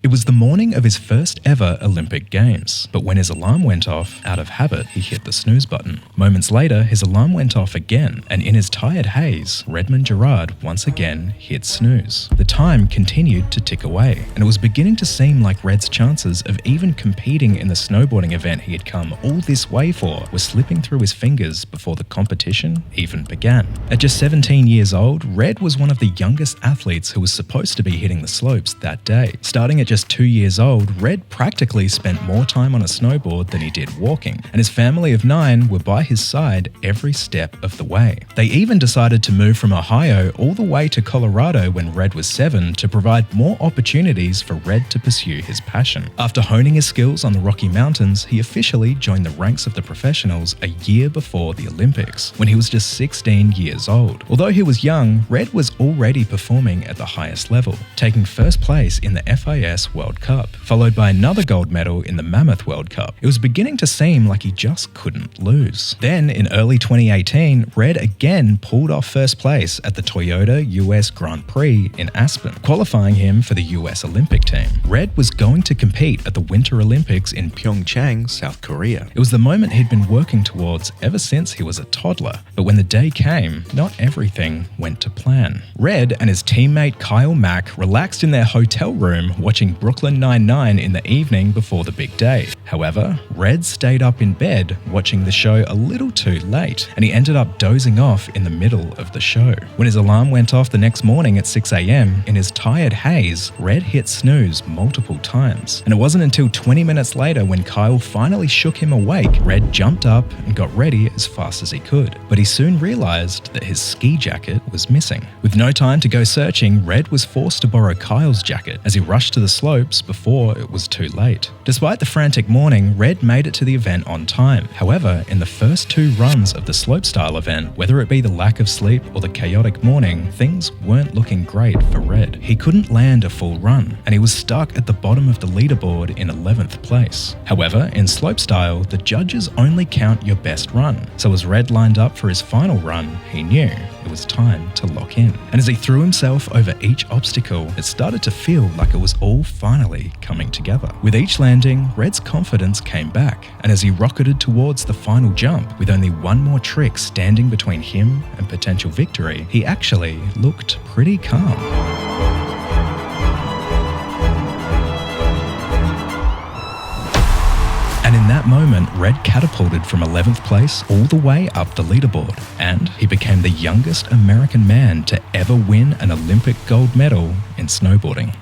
It was the morning of his first ever Olympic Games, but when his alarm went off, out of habit, he hit the snooze button. Moments later, his alarm went off again, and in his tired haze, Redmond Gerard once again hit snooze. The time continued to tick away, and it was beginning to seem like Red's chances of even competing in the snowboarding event he had come all this way for were slipping through his fingers before the competition even began. At just 17 years old, Red was one of the youngest athletes who was supposed to be hitting the slopes that day. Starting at just 2 years old, Red practically spent more time on a snowboard than he did walking, and his family of 9 were by his side every step of the way. They even decided to move from Ohio all the way to Colorado when Red was 7 to provide more opportunities for Red to pursue his passion. After honing his skills on the Rocky Mountains, he officially joined the ranks of the professionals a year before the Olympics, when he was just 16 years old. Although he was young, Red was already performing at the highest level, taking first place in the FIS World Cup, followed by another gold medal in the Mammoth World Cup. It was beginning to seem like he just couldn't lose. Then, in early 2018, Red again pulled off first place at the Toyota US Grand Prix in Aspen, qualifying him for the US Olympic team. Red was going to compete at the Winter Olympics in Pyeongchang, South Korea. It was the moment he'd been working towards ever since he was a toddler, but when the day came, not everything went to plan. Red and his teammate Kyle Mack relaxed in their hotel room watching Brooklyn Nine-Nine in the evening before the big day. However, Red stayed up in bed watching the show a little too late, and he ended up dozing off in the middle of the show. When his alarm went off the next morning at 6 a.m, in his tired haze, Red hit snooze multiple times. And it wasn't until 20 minutes later when Kyle finally shook him awake, Red jumped up and got ready as fast as he could. But he soon realized that his ski jacket was missing. With no time to go searching, Red was forced to borrow Kyle's jacket as he rushed to the slopes before it was too late. Despite the frantic morning, Red made it to the event on time. However, in the first 2 runs of the slopestyle event, whether it be the lack of sleep or the chaotic morning, things weren't looking great for Red. He couldn't land a full run, and he was stuck at the bottom of the leaderboard in 11th place. However, in slopestyle, the judges only count your best run, so as Red lined up for his final run, he knew it was time to lock in. And as he threw himself over each obstacle, it started to feel like it was all finally coming together. With each landing, Red's confidence came back, and as he rocketed towards the final jump, with only one more trick standing between him and potential victory, he actually looked pretty calm. And in that moment, Red catapulted from 11th place all the way up the leaderboard, and he became the youngest American man to ever win an Olympic gold medal in snowboarding.